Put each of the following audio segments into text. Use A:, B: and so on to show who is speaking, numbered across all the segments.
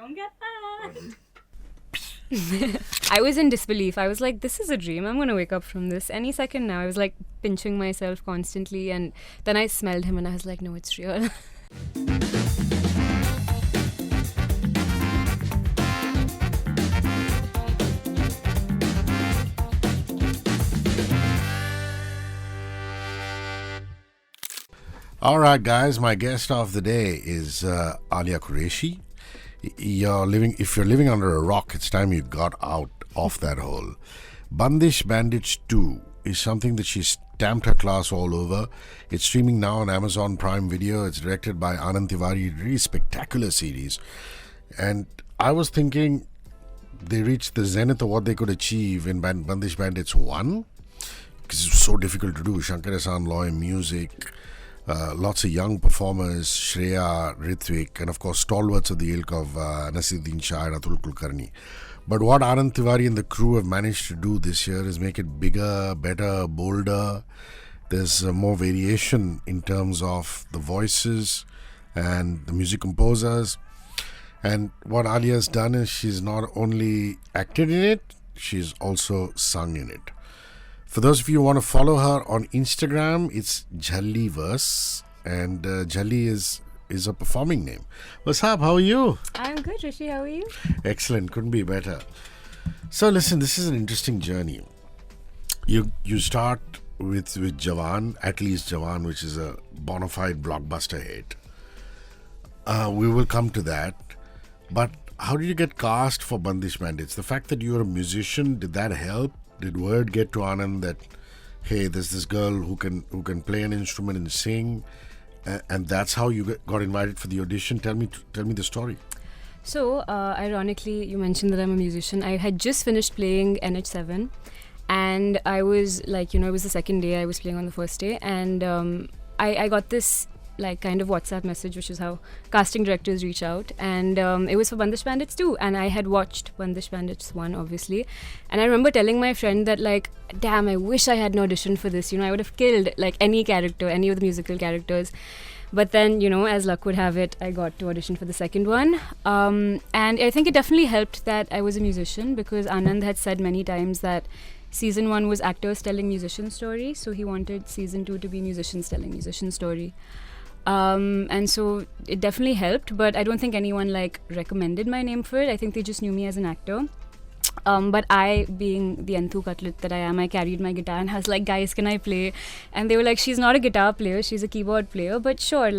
A: don't get that.
B: I was in disbelief. I was like, this is a dream. I'm going to wake up from this any second now. I was like pinching myself constantly, and then I smelled him and I was like, no, it's real.
C: All right, guys, my guest of the day is Aaliyah Qureishi. If you're living under a rock, it's time you got out of that hole. Bandish Bandits 2 is something that she stamped her class all over. It's streaming now on Amazon Prime Video. It's directed by Anand Tiwari. Really spectacular series. And I was thinking they reached the zenith of what they could achieve in Bandish Bandits 1, because it's so difficult to do. Shankar-Ehsaan Loy, music, lots of young performers, Shreya, Hrithwik, and of course stalwarts of the ilk of Nasiruddin Shah and Atul Kulkarni. But what Anand Tiwari and the crew have managed to do this year is make it bigger, better, bolder. There's more variation in terms of the voices and the music composers. And what Alia has done is she's not only acted in it, she's also sung in it. For those of you who want to follow her on Instagram, it's Jhalli Verse, and Jhalli is a performing name. What's up? How are you?
B: I'm good, Hrishi. How are you?
C: Excellent. Couldn't be better. So listen, this is an interesting journey. You start with Jawan, Atlee's Jawan, which is a bona fide blockbuster hit. We will come to that. But how did you get cast for Bandish Bandits? The fact that you're a musician, did that help? Did word get to Anand that, hey, there's this girl who can play an instrument and sing, and that's how you got invited for the audition? Tell me the story.
B: So, ironically, you mentioned that I'm a musician. I had just finished playing NH7, and I was like, it was the second day. I was playing on the first day, and I got this like kind of WhatsApp message, which is how casting directors reach out, and it was for Bandish Bandits 2, and I had watched Bandish Bandits 1 obviously, and I remember telling my friend that like, damn, I wish I had an audition for this, I would have killed like any character, any of the musical characters. But then, as luck would have it, I got to audition for the second one, and I think it definitely helped that I was a musician, because Anand had said many times that season 1 was actors telling musician story, so he wanted season 2 to be musicians telling musician story. And so it definitely helped, but I don't think anyone like recommended my name for it. I think they just knew me as an actor. But I, being the Enthu cutlet that I am, I carried my guitar and I was like, guys, can I play? And they were like, she's not a guitar player, she's a keyboard player, but sure,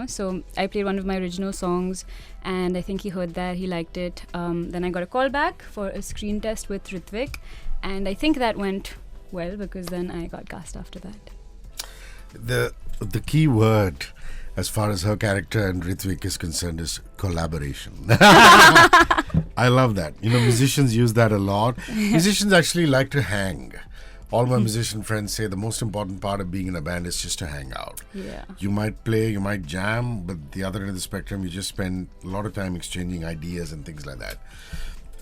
B: So I played one of my original songs, and I think he heard that, he liked it. Then I got a call back for a screen test with Hrithwik, and I think that went well, because then I got cast after that.
C: The key word as far as her character and Hrithwik is concerned is collaboration. I love that. Musicians use that a lot. Musicians actually like to hang. All my musician friends say the most important part of being in a band is just to hang out.
B: Yeah.
C: You might play, you might jam, but the other end of the spectrum, you just spend a lot of time exchanging ideas and things like that.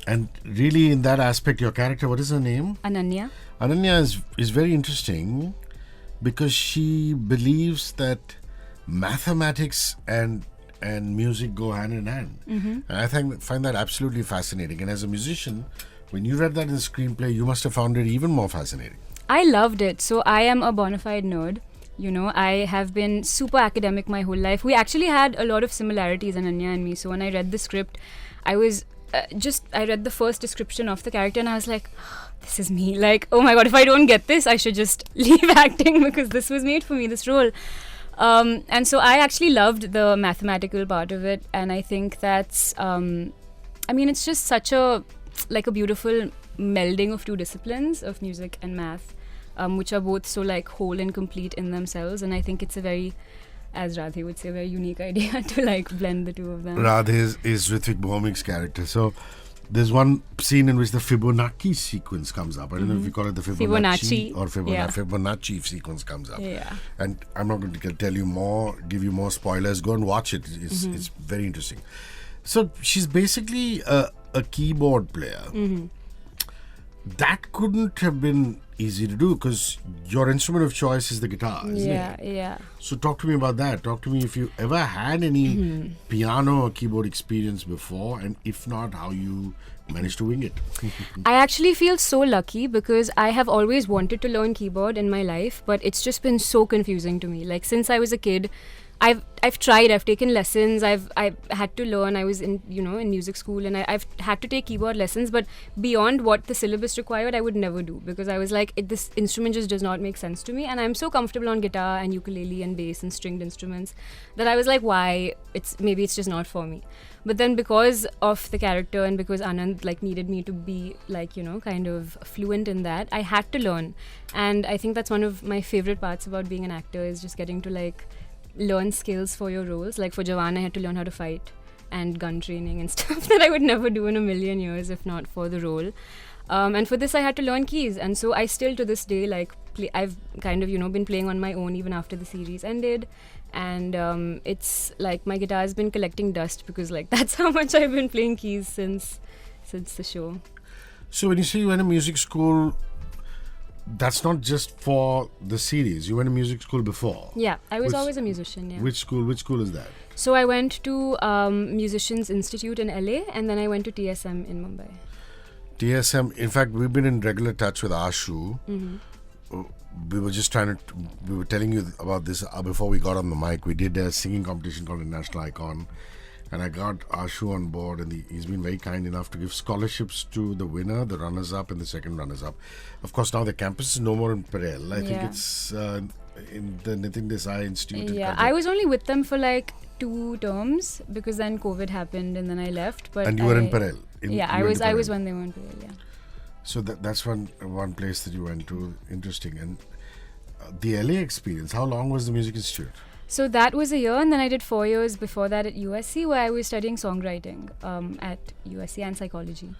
C: And really, in that aspect, your character, what is her name?
B: Ananya.
C: Ananya is very interesting, because she believes that mathematics and music go hand in hand. And I find that absolutely fascinating. And as a musician, when you read that in the screenplay, you must have found it even more fascinating.
B: I loved it. So I am a bona fide nerd. I have been super academic my whole life. We actually had a lot of similarities, Ananya and me. So when I read the script, I was I read the first description of the character and I was like, this is me. Like, oh my God, if I don't get this, I should just leave acting, because this was made for me, this role. And so I actually loved the mathematical part of it, and I think that's, it's just such a beautiful melding of two disciplines of music and math, which are both so like whole and complete in themselves, and I think it's a very, as Radhe would say, a very unique idea to like blend the two of them.
C: Radhe is Hrithwik Bhowmik's character. So there's one scene in which the Fibonacci sequence comes up. I don't know if you call it the Fibonacci or Fibonacci sequence comes up.
B: Yeah.
C: And I'm not going to tell you more, give you more spoilers. Go and watch it. It's very interesting. So she's basically a keyboard player. That couldn't have been easy to do because your instrument of choice is the guitar, isn't it?
B: Yeah.
C: So talk to me about that. Talk to me if you ever had any piano or keyboard experience before, and if not, how you managed to wing it.
B: I actually feel so lucky because I have always wanted to learn keyboard in my life, but it's just been so confusing to me. Like since I was a kid, I've tried. I've taken lessons. I've had to learn. I was in music school, and I've had to take keyboard lessons. But beyond what the syllabus required, I would never do because I was like, this instrument just does not make sense to me. And I'm so comfortable on guitar and ukulele and bass and stringed instruments that I was like, why? Maybe it's just not for me. But then because of the character and because Anand needed me to be kind of fluent in that, I had to learn. And I think that's one of my favorite parts about being an actor is just getting to learn skills for your roles. Like for Jawan, I had to learn how to fight and gun training and stuff that I would never do in a million years if not for the role. And for this, I had to learn keys. And so I still to this day I've kind of been playing on my own even after the series ended. And it's like my guitar has been collecting dust because that's how much I've been playing keys since the show.
C: So when you say you went to music school, that's not just for the series. You went to music school before.
B: Yeah, I was always a musician. Yeah.
C: Which school? Which school is that?
B: So I went to Musicians Institute in LA, and then I went to TSM in Mumbai.
C: TSM. In fact, we've been in regular touch with Ashu.
B: Mm-hmm.
C: We were just we were telling you about this before we got on the mic. We did a singing competition called International Icon, and I got Ashu on board, and he's been very kind enough to give scholarships to the winner, the runners-up, and the second runners-up. Of course, now the campus is no more in Perel. I think it's in the Nitin Desai Institute.
B: Yeah, I was only with them for 2 terms because then COVID happened and then I left. But
C: and you were in Perel?
B: I was when they were in Perel, yeah.
C: So that's one place that you went to. Interesting. And the LA experience, how long was the Music Institute?
B: So that was a year, and then I did 4 years before that at USC where I was studying songwriting at USC and psychology.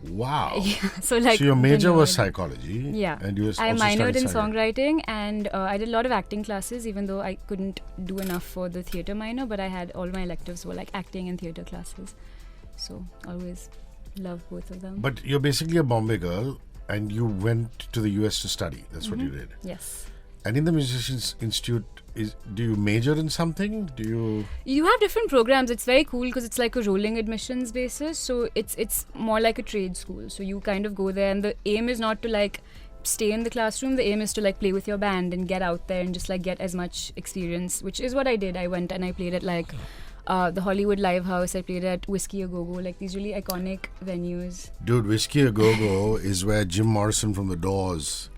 C: Wow.
B: Yeah, so
C: your major was psychology.
B: Yeah.
C: And you
B: I minored in songwriting, and I did a lot of acting classes even though I couldn't do enough for the theatre minor, but I had all my electives were acting and theatre classes. So always loved both of them.
C: But you're basically a Bombay girl and you went to the US to study. That's what you did.
B: Yes.
C: And in the Musicians Institute, do you major in something?
B: You have different programs. It's very cool because it's like a rolling admissions basis. So it's more like a trade school. So you kind of go there, and the aim is not to stay in the classroom. The aim is to play with your band and get out there and just get as much experience, which is what I did. I went and I played at the Hollywood Live House. I played at Whiskey A Go Go, these really iconic venues.
C: Dude, Whiskey A Go Go is where Jim Morrison from The Doors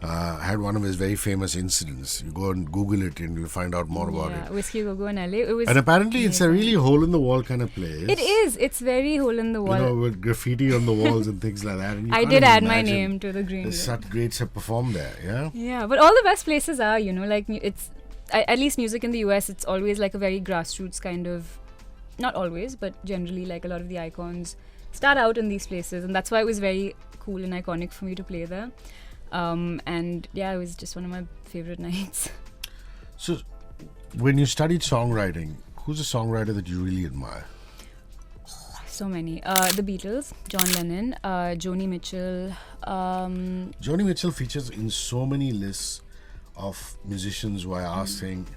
C: had one of his very famous incidents. You go and Google it and you'll find out more about it.
B: Yeah, Whiskey A Go Go in LA.
C: And apparently it's a really hole-in-the-wall kind of place.
B: It is. It's very hole-in-the-wall.
C: With graffiti on the walls and things like that. And
B: I did add my name to the green room.
C: Such greats have performed there, yeah?
B: Yeah, but all the best places are, it's... at least music in the US, it's always a very grassroots kind of... Not always, but generally a lot of the icons start out in these places. And that's why it was very cool and iconic for me to play there. And yeah, it was just one of my favorite nights.
C: So, when you studied songwriting, who's a songwriter that you really admire?
B: So many. The Beatles, John Lennon, Joni Mitchell.
C: Joni Mitchell features in so many lists of musicians who I ask saying,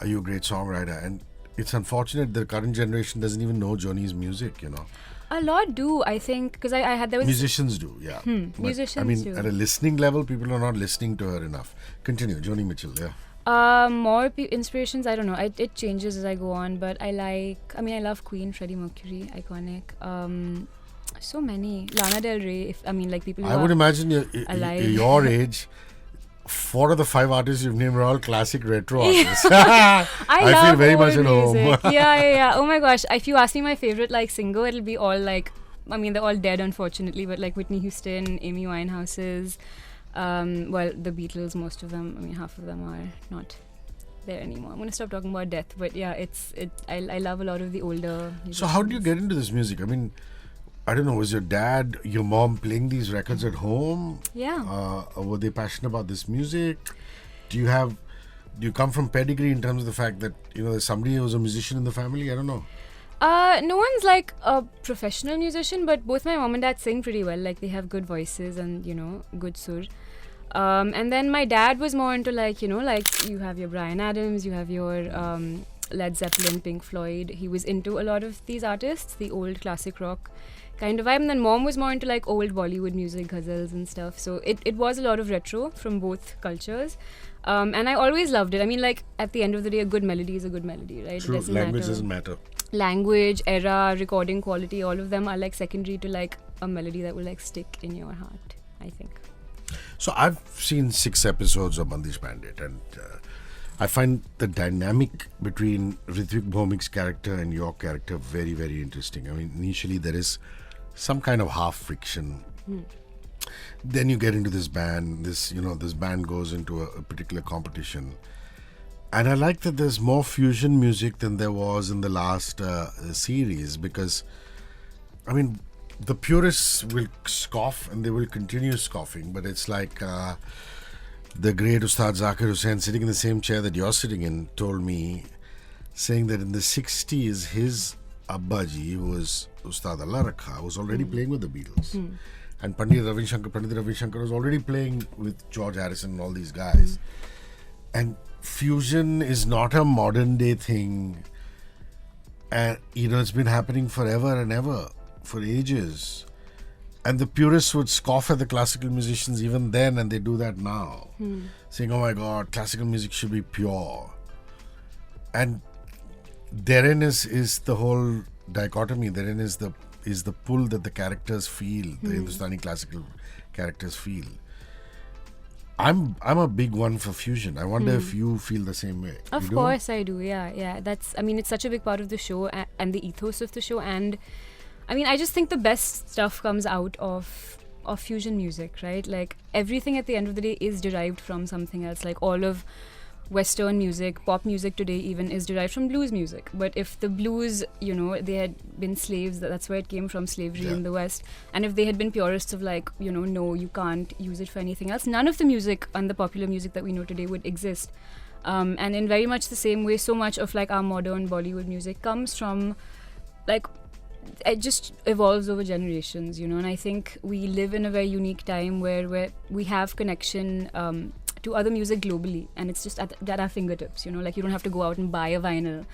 C: are you a great songwriter? And it's unfortunate the current generation doesn't even know Joni's music,
B: A lot do, I think, because
C: musicians do, yeah.
B: Musicians do.
C: At a listening level, people are not listening to her enough. Continue, Joni Mitchell, yeah.
B: More inspirations, I don't know. It changes as I go on, but I love Queen, Freddie Mercury, iconic. So many. Lana Del Rey, people who
C: I would imagine your age, 4 of the 5 artists you've named are all classic retro artists.
B: I
C: feel very much at
B: music.
C: home.
B: Yeah. Oh my gosh. If you ask me my favorite singer, it'll be all they're all dead unfortunately, but Whitney Houston, Amy Winehouse's, the Beatles, most of them, half of them are not there anymore. I'm going to stop talking about death, but yeah, I love a lot of the older musicians.
C: So how did you get into this music? I don't know, was your dad, your mom playing these records at home?
B: Yeah.
C: Or were they passionate about this music? Do you come from pedigree in terms of the fact that, there's somebody who was a musician in the family? I don't know.
B: No one's like a professional musician, but both my mom and dad sing pretty well. Like they have good voices and good sur. And then my dad was more into like like you have your Bryan Adams, you have your Led Zeppelin, Pink Floyd. He was into a lot of these artists, the old classic rock kind of vibe. And then mom was more into like old Bollywood music, ghazals and stuff. So it was a lot of retro from both cultures. And I always loved it. I mean, like at the end of the day, a good melody is a good melody, right?
C: True, language doesn't matter.
B: Language, era, recording quality, all of them are like secondary to like a melody that will like stick in your heart, I think.
C: So I've seen 6 episodes of Bandish Bandit, and I find the dynamic between Ritwik Bhaumik's character and your character very, very interesting. I mean, initially there is some kind of half friction. Then you get into this band. This band goes into a particular competition, and I like that there's more fusion music than there was in the last series, because, I mean, the purists will scoff and they will continue scoffing, but it's like the great Ustad Zakir Hussain, sitting in the same chair that you're sitting in, told me, saying that in the 60s his Abbaji, who was Ustad Allah Rakha, was already playing with the Beatles. And Pandit Ravi Shankar was already playing with George Harrison and all these guys. And fusion is not a modern day thing, and it's been happening forever and ever, for ages. And the purists would scoff at the classical musicians even then, and they do that now, saying, oh my god, classical music should be pure. And therein is the whole dichotomy. Therein is the pull that the characters feel, the Hindustani classical characters feel. I'm a big one for fusion. I wonder if you feel the same way.
B: Of course I do. Yeah. It's such a big part of the show and the ethos of the show. And I mean, I just think the best stuff comes out of fusion music, right? Like everything at the end of the day is derived from something else. Like all of Western music, pop music today even, is derived from blues music. But if the blues, they had been slaves, that's where it came from, slavery in the West. And if they had been purists of like, no, you can't use it for anything else, none of the music and the popular music that we know today would exist. And in very much the same way, so much of like our modern Bollywood music comes from like, it just evolves over generations, and I think we live in a very unique time where we have connection to other music globally, and it's just at our fingertips, like you don't have to go out and buy a vinyl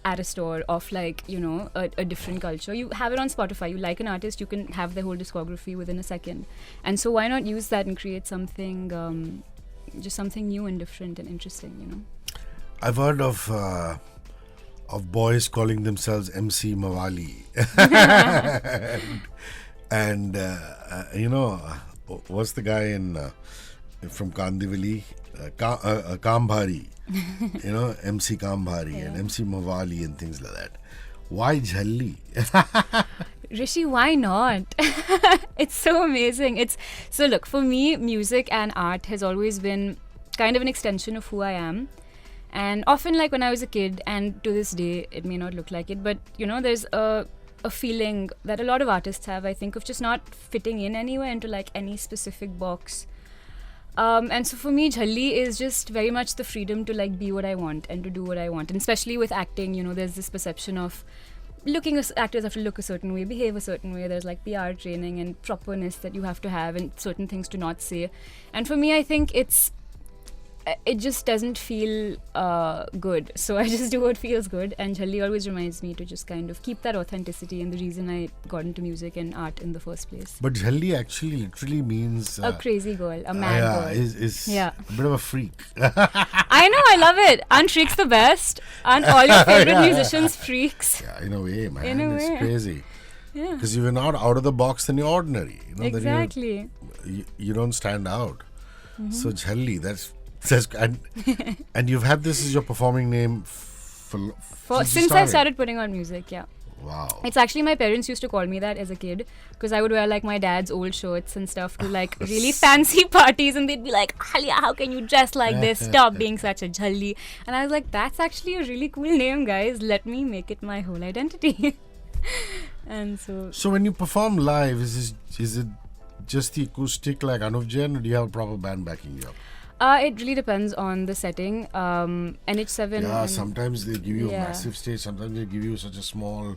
B: at a store of like, a different culture. You have it on Spotify. You like an artist, you can have their whole discography within a second. And so why not use that and create something, just something new and different and interesting,
C: I've heard of boys calling themselves MC Mawali. and what's the guy from Kandivali? Kambhari. MC Kambhari and MC Mawali and things like that. Why Jhalli?
B: Hrishi, why not? It's so amazing. So look, for me, music and art has always been kind of an extension of who I am. And often, like when I was a kid, and to this day, it may not look like it, but there's a feeling that a lot of artists have, I think, of just not fitting in anywhere into like any specific box. And so for me, Jhalli is just very much the freedom to like be what I want and to do what I want. And especially with acting, there's this perception of actors have to look a certain way, behave a certain way. There's like PR training and properness that you have to have and certain things to not say. And for me, I think it just doesn't feel good. So I just do what feels good. And Jhalli always reminds me to just kind of keep that authenticity and the reason I got into music and art in the first place.
C: But Jhalli actually literally means...
B: a crazy girl, a mad girl.
C: Is a bit of a freak.
B: I know, I love it. Aren't freaks the best? Aren't all your favorite musicians freaks?
C: Yeah, in a way, man.
B: In a way.
C: It's crazy.
B: Yeah.
C: Because you're not out of the box, then you're ordinary.
B: Exactly.
C: You don't stand out. So Jhalli, that's and you've had this as your performing name
B: since I started putting on music, yeah.
C: Wow.
B: It's actually, my parents used to call me that as a kid because I would wear like my dad's old shirts and stuff to like really fancy parties, and they'd be like, Alia, how can you dress like this? Stop being such a Jhalli. And I was like, that's actually a really cool name, guys. Let me make it my whole identity. And so
C: when you perform live, is it just the acoustic like Anuv Jain, or do you have a proper band backing you up?
B: It really depends on the setting. NH7.
C: Yeah, sometimes they give you a
B: Yeah.
C: massive stage. Sometimes they give you such a small,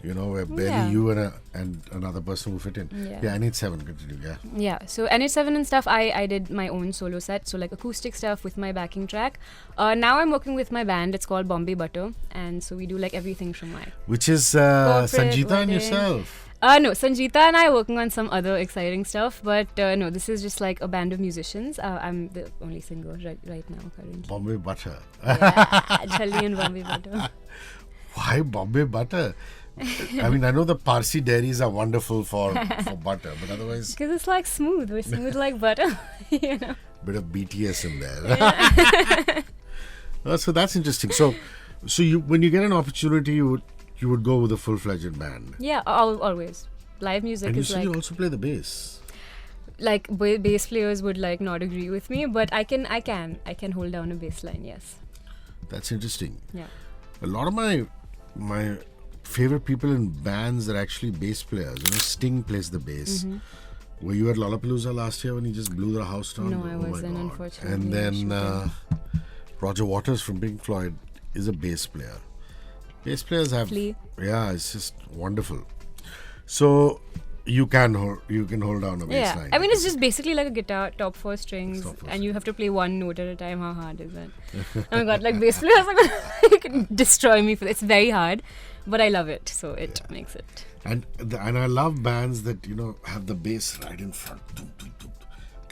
C: where barely
B: Yeah.
C: you and another person will fit in.
B: Yeah.
C: I need 7. Continue. Yeah.
B: Yeah, so NH7 and stuff, I did my own solo set, so like acoustic stuff with my backing track. Now I'm working with my band, it's called Bombay Butter, and so we do like everything from my...
C: Which is
B: Corporate,
C: Sangeeta and
B: wedding.
C: yourself.
B: No, Sangeeta and I are working on some other exciting stuff, but no, this is just like a band of musicians. I'm the only singer right now currently.
C: Bombay Butter.
B: Yeah, Jhalli and Bombay Butter.
C: Why Bombay Butter? I mean, I know the Parsi dairies are wonderful for butter, but otherwise,
B: Because it's like smooth, we're smooth like butter, you know.
C: bit of BTS in there. So that's interesting. So you, when you get an opportunity, you would go with a full-fledged band.
B: Yeah, always. Live music
C: And you
B: is
C: say
B: like...
C: you also play the bass.
B: Like bass players would like not agree with me, but I can hold down a bass line. Yes.
C: That's interesting.
B: Yeah.
C: A lot of my favorite people in bands are actually bass players. Sting plays the bass. Were you at Lollapalooza last year when he just blew the house down?
B: No, I
C: Oh my
B: wasn't,
C: God.
B: unfortunately.
C: And
B: I
C: then
B: should
C: Roger Waters from Pink Floyd is a bass player. Bass players have...
B: Atlee.
C: Yeah, it's just wonderful. So you can hold down a bass line.
B: I mean, it's just basically like a guitar, top 4 strings,
C: Top 4
B: and you have to play one note at a time. How hard is that? Oh my God, like bass players are gonna can destroy me for this. It's very hard, but I love it, so it makes it.
C: And I love bands that have the bass right in front. Dum, dum, dum.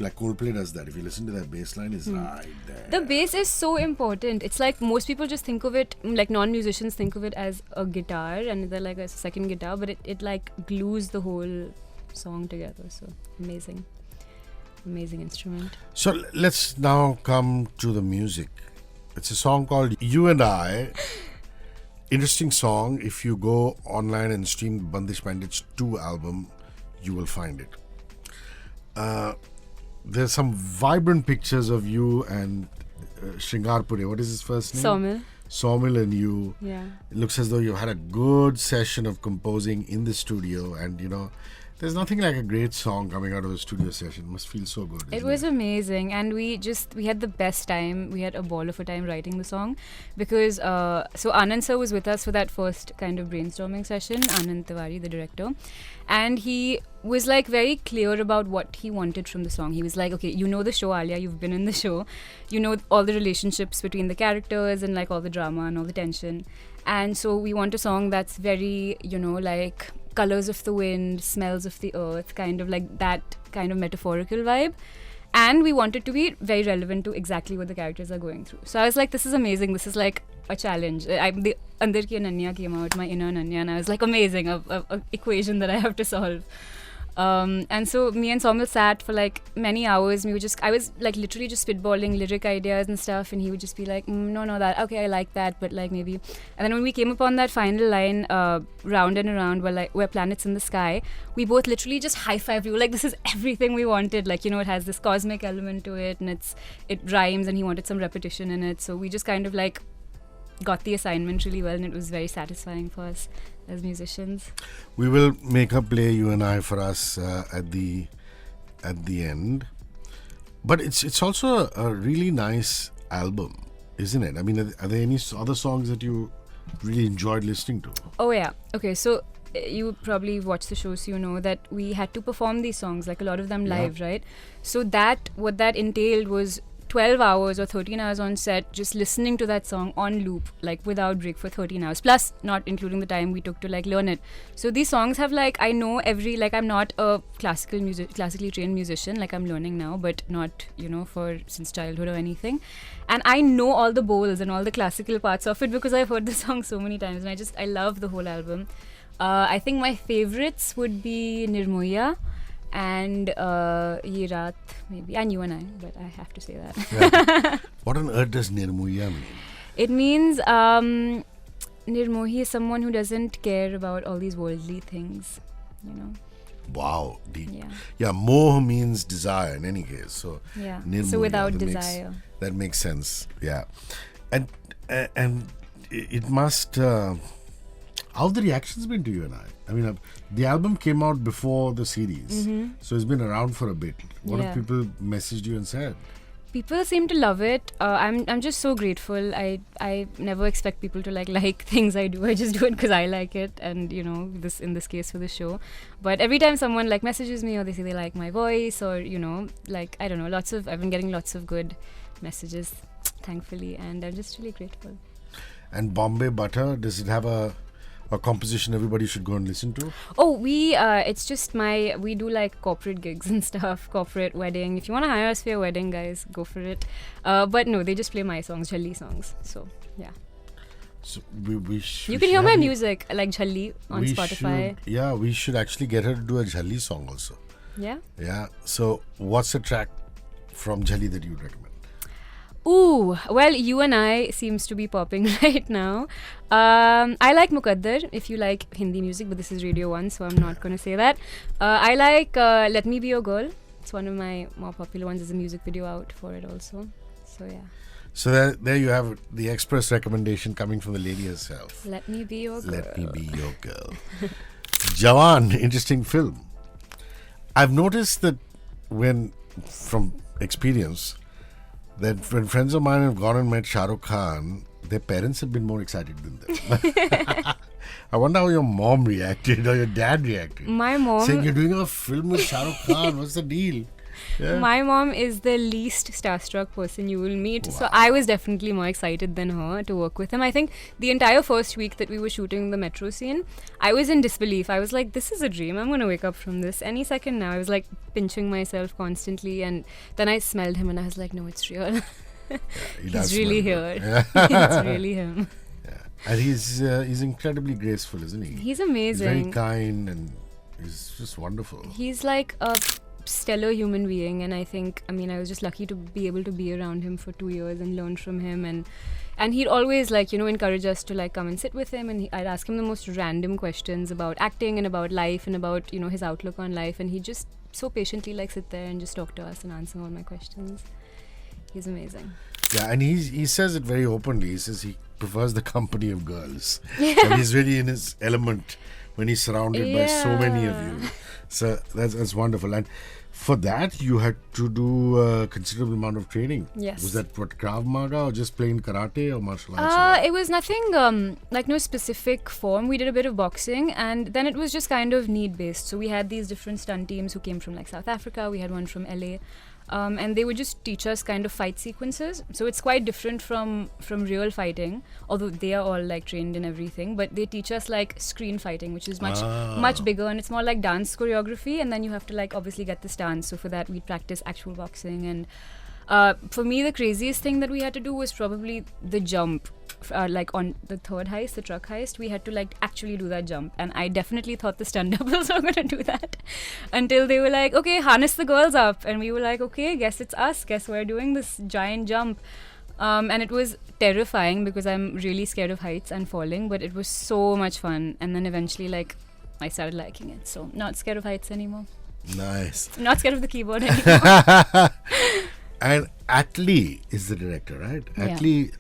C: Like Coldplay does that. If you listen to that bass line, it's right there.
B: The bass is so important. It's like most people just think of it, like non-musicians think of it as a guitar, and they're like a second guitar, but it like glues the whole song together. So amazing instrument.
C: So let's now come to the music. It's a song called You and I. Interesting song. If you go online and stream Bandish Bandits 2 album, you will find it. There's some vibrant pictures of you and Shringarpure. What is his first name? Sawmill and you.
B: Yeah.
C: It looks as though you had a good session of composing in the studio, and there's nothing like a great song coming out of a studio session. It must feel so good.
B: It was amazing, and we had the best time. We had a ball of a time writing the song, because so Anand sir was with us for that first kind of brainstorming session, Anand Tiwari, the director, and he was like very clear about what he wanted from the song. He was like, okay, you know the show, Alia, you've been in the show, you know all the relationships between the characters and like all the drama and all the tension, and so we want a song that's very, like colors of the wind, smells of the earth, kind of like that kind of metaphorical vibe. And we want it to be very relevant to exactly what the characters are going through. So I was like, this is amazing. This is like a challenge. The Andar Ki Ananya came out, my inner Ananya, and I was like, amazing, a equation that I have to solve. And so me and Sawmill sat for like many hours. I was like literally just spitballing lyric ideas and stuff, and he would just be like, no, that, okay, I like that, but like maybe. And then when we came upon that final line, round and around, where planets in the sky, we both literally just high-fived. We were like, this is everything we wanted. Like, it has this cosmic element to it, and it rhymes, and he wanted some repetition in it. So we just kind of like got the assignment really well, and it was very satisfying for us as musicians.
C: We will make her play You and I for us at the end. But it's also a really nice album, isn't it? I mean, are there any other songs that you really enjoyed listening to?
B: Oh yeah. Okay, so you probably watched the show, so you know that we had to perform these songs, like a lot of them live, right? So what that entailed was 12 hours or 13 hours on set, just listening to that song on loop, like without break for 13 hours, plus not including the time we took to like learn it. So these songs have like, I know I'm not a classically trained musician, like I'm learning now, but not, since childhood or anything. And I know all the bowls and all the classical parts of it because I've heard the song so many times, and I love the whole album. I think my favorites would be Nirmoya and Ye Raat, maybe, and You and I, but I have to say that.
C: Yeah. What on earth does Nirmoya mean?
B: It means Nirmohi is someone who doesn't care about all these worldly things,
C: Wow, deep.
B: Yeah.
C: Yeah, moh means desire in any case. So
B: Yeah.
C: Nirmoya,
B: So without
C: that
B: desire.
C: That makes sense. Yeah, and it must. How have the reactions been to You and I? I mean, the album came out before the series, so it's been around for a bit. What have people messaged you and said?
B: People seem to love it. I'm just so grateful. I never expect people to like things I do. I just do it because I like it, and in this case for the show. But every time someone like messages me or they say they like my voice or like I don't know, I've been getting lots of good messages, thankfully, and I'm just really grateful.
C: And Bombay Butter, does it have a composition everybody should go and listen to?
B: Oh, it's just we do like corporate gigs and stuff, corporate wedding. If you want to hire us for your wedding, guys, go for it. But no, they just play my songs, Jhalli songs. So, yeah.
C: So
B: you can hear my music, like Jhalli on Spotify.
C: We should actually get her to do a Jhalli song also.
B: Yeah?
C: Yeah. So, what's the track from Jhalli that you would recommend?
B: Ooh, well, You and I seems to be popping right now. I like Muqaddar, if you like Hindi music, but this is Radio 1, so I'm not going to say that. I like Let Me Be Your Girl. It's one of my more popular ones. There's a music video out for it also. So, yeah.
C: So there you have the express recommendation coming from the lady herself.
B: Let me be your girl.
C: Let me be your girl. Jawan, interesting film. I've noticed that from experience, that when friends of mine have gone and met Shah Rukh Khan, their parents have been more excited than them. I wonder how your mom reacted or your dad reacted.
B: My mom...
C: saying, you're doing a film with Shah Rukh Khan, what's the deal? Yeah.
B: My mom is the least starstruck person you will meet.
C: Wow.
B: So I was definitely more excited than her to work with him. I think the entire first week that we were shooting the metro scene, I was in disbelief. I was like, this is a dream. I'm going to wake up from this any second now. I was like pinching myself constantly. And then I smelled him and I was like, no, it's real. He's really here.
C: Yeah.
B: It's really him.
C: Yeah. And he's incredibly graceful, isn't he?
B: He's amazing.
C: He's very kind and he's just wonderful.
B: He's like a stellar human being, and I was just lucky to be able to be around him for 2 years and learn from him, and he'd always encourage us to come and sit with him, and I'd ask him the most random questions about acting and about life and about his outlook on life, and he'd just so patiently sit there and just talk to us and answer all my questions. He's amazing.
C: Yeah, and he says it very openly. He says he prefers the company of girls. And he's really in his element when he's surrounded by so many of you. So that's wonderful. And for that, you had to do a considerable amount of training.
B: Yes.
C: Was that Krav Maga or just plain karate or martial arts?
B: It was nothing, no specific form. We did a bit of boxing, and then it was just kind of need-based. So we had these different stunt teams who came from South Africa. We had one from LA. And they would just teach us kind of fight sequences. So it's quite different from real fighting, although they are all trained in everything. But they teach us screen fighting, which is much bigger, and it's more like dance choreography. And then you have to obviously get the stance. So for that we practice actual boxing. And for me, the craziest thing that we had to do was probably the jump. On the third heist, the truck heist, we had to actually do that jump, and I definitely thought the stunt doubles were going to do that until they were like, okay, harness the girls up, and we were like, okay, guess it's us, guess we're doing this giant jump. And it was terrifying because I'm really scared of heights and falling, but it was so much fun. And then eventually I started liking it, so not scared of heights anymore.
C: Nice.
B: Not scared of the keyboard anymore.
C: And Atlee is the director, right?
B: Yeah.
C: Atlee,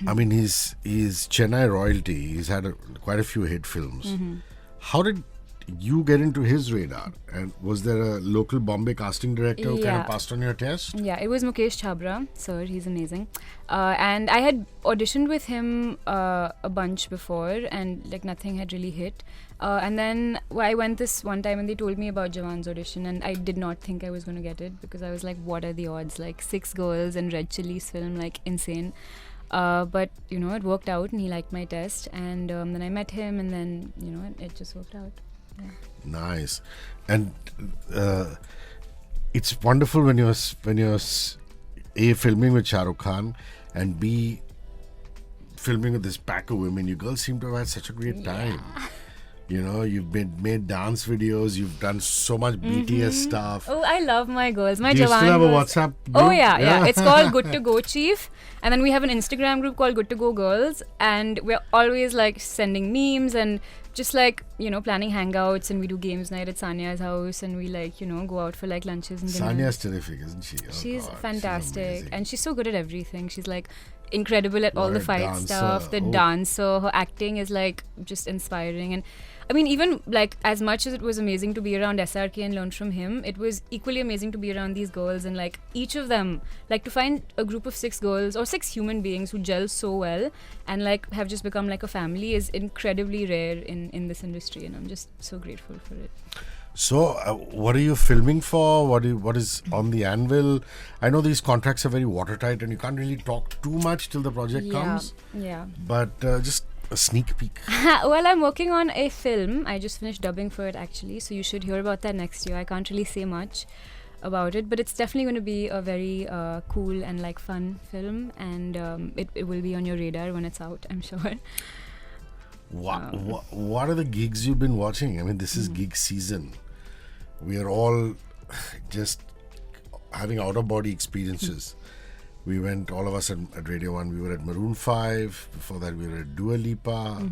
C: I mean, he's Chennai royalty. He's had quite a few hit films. Mm-hmm. How did you get into his radar? And was there a local Bombay casting director who kind of passed on your test?
B: Yeah, it was Mukesh Chhabra, sir. He's amazing. And I had auditioned with him a bunch before, and nothing had really hit. And then I went this one time and they told me about Jawan's audition, and I did not think I was going to get it because I was like, what are the odds? 6 girls and Red Chilli's film, insane. But it worked out, and he liked my test, and then I met him, and then it just worked out. Yeah.
C: Nice. And it's wonderful when you're A, filming with Shah Rukh Khan, and B, filming with this pack of women. You girls seem to have had such a great time. You've made dance videos. You've done so much BTS stuff.
B: Oh, I love my girls. My
C: Do you
B: Jawan
C: still have a
B: girls.
C: WhatsApp group?
B: Oh, yeah. It's called Good to Go Chief. And then we have an Instagram group called Good to Go Girls. And we're always sending memes and just planning hangouts. And we do games night at Sanya's house. And we go out for lunches and dinners.
C: Sanya's terrific, isn't she? Oh,
B: she's
C: God,
B: fantastic.
C: She's
B: and she's so good at everything. She's incredible at all the fight
C: dancer.
B: stuff. The dancer. Her acting is just inspiring. And I mean, even like as much as it was amazing to be around SRK and learn from him, it was equally amazing to be around these girls and like each of them, like to find a group of 6 girls or 6 human beings who gel so well and like have just become like a family is incredibly rare in this industry, and I'm just so grateful for it.
C: So, what are you filming for? What is on the anvil? I know these contracts are very watertight and you can't really talk too much till the project comes.
B: Yeah.
C: But just a sneak peek.
B: Well, I'm working on a film. I just finished dubbing for it actually, so you should hear about that next year. I can't really say much about it, but it's definitely going to be a very cool and like fun film, and it will be on your radar when it's out, I'm sure.
C: What are the gigs you've been watching? I mean, this is gig season. We are all just having out-of-body experiences. We went, all of us at Radio 1, we were at Maroon 5. Before that, we were at Dua Lipa.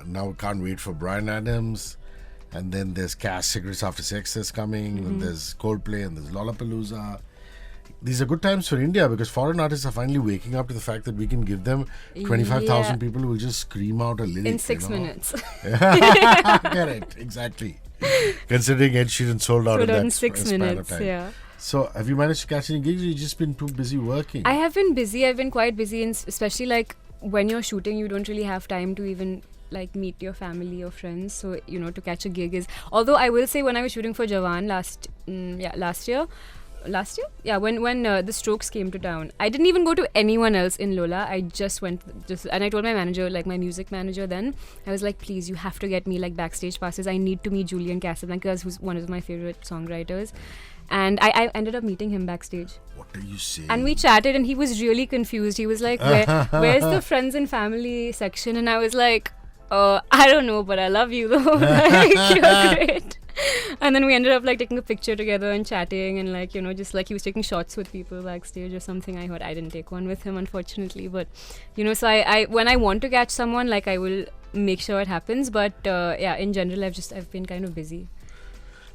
C: Now we can't wait for Bryan Adams. And then there's Cash Cigarettes After Sex that's coming. And there's Coldplay and there's Lollapalooza. These are good times for India because foreign artists are finally waking up to the fact that we can give them 25,000 people who will just scream out a lyric.
B: In 6 minutes.
C: Correct, exactly. Considering Ed Sheeran sold out in
B: 6 minutes, yeah.
C: So, have you managed to catch any gigs or you've just been too busy working?
B: I have been busy. I've been quite busy, and especially like when you're shooting, you don't really have time to even like meet your family or friends. So, you know, to catch a gig is... Although I will say when I was shooting for Jawan last year? Yeah, when the Strokes came to town, I didn't even go to anyone else in Lola. I just went, and I told my manager, like my music manager then, I was like, please, you have to get me like backstage passes. I need to meet Julian Casablancas, who's one of my favorite songwriters. And I ended up meeting him backstage.
C: What are you saying?
B: And we chatted, and he was really confused. He was like, where's the friends and family section? And I was like, I don't know, but I love you though. Like, you're great. And then we ended up like taking a picture together and chatting, and like, you know, just like he was taking shots with people backstage or something. I heard. I didn't take one with him, unfortunately, but you know, so I when I want to catch someone, like I will make sure it happens. But yeah, in general, I've been kind of busy.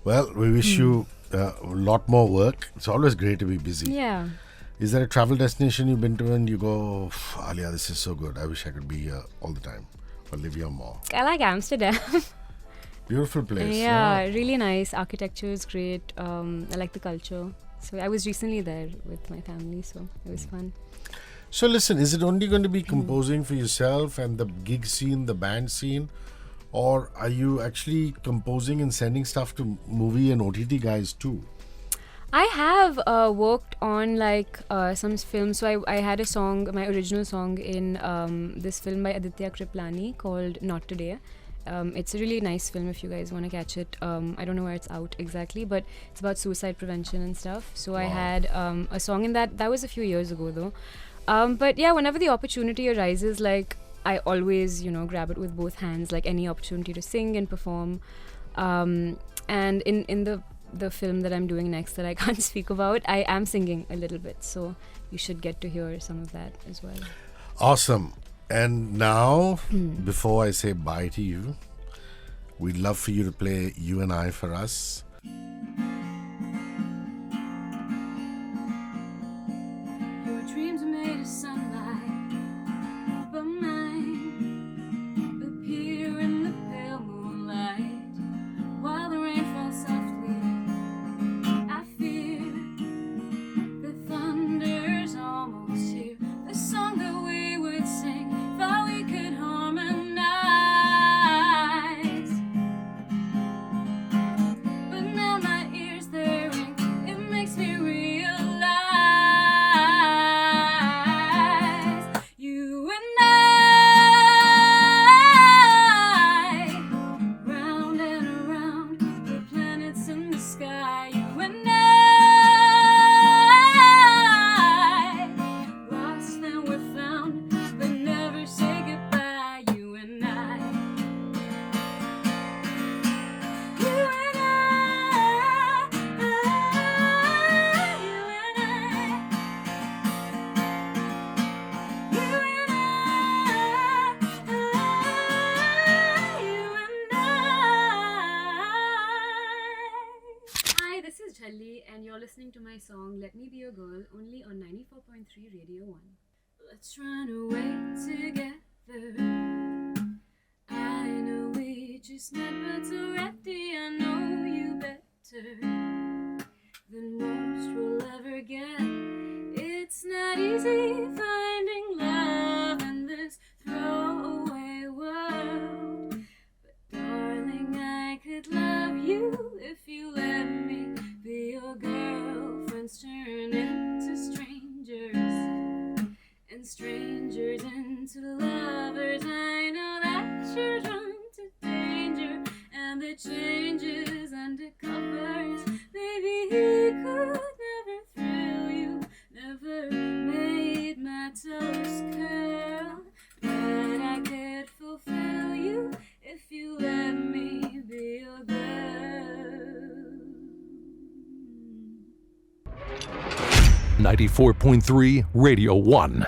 C: Well, we wish you a lot more work. It's always great to be busy.
B: Yeah.
C: Is there a travel destination you've been to and you go, Alia, this is so good. I wish I could be here all the time or live here more?
B: I like Amsterdam.
C: Beautiful place.
B: Yeah, really nice. Architecture is great. I like the culture. So I was recently there with my family, so it was fun.
C: So listen, is it only going to be composing for yourself and the gig scene, the band scene? Or are you actually composing and sending stuff to movie and OTT guys too?
B: I have worked on like some films. So I had a song, my original song in this film by Aditya Kriplani called Not Today. It's a really nice film if you guys want to catch it. I don't know where it's out exactly, but it's about suicide prevention and stuff. So I had a song in that. That was a few years ago though. But yeah, whenever the opportunity arises, like I always, you know, grab it with both hands, like any opportunity to sing and perform. And in the film that I'm doing next that I can't speak about, I am singing a little bit. So you should get to hear some of that as well.
C: Awesome. And now, before I say bye to you, we'd love for you to play You and I for us.
B: Your dreams are made of sunlight, but mine appear in the pale moonlight. While the rain falls softly, I fear the thunder's almost here. The song that we would sing, thought we could harmonize. But now my ears, they're ring. It makes me realize you and I, round and around the planets in the sky. You and I, lost and we're found, but never say goodbye. You and I, you and I, you and I, you and I. Hi, this is Jhalli, and you're listening to my song Let Me Be Your Girl, only on 94.3 Radio 1. Let's run away together. I know we lovers. I know that you're drawn to danger and the changes under covers. Maybe he could never thrill you, never made my toes curl, but I could fulfill you if you let me be your girl.
A: 94.3 Radio 1.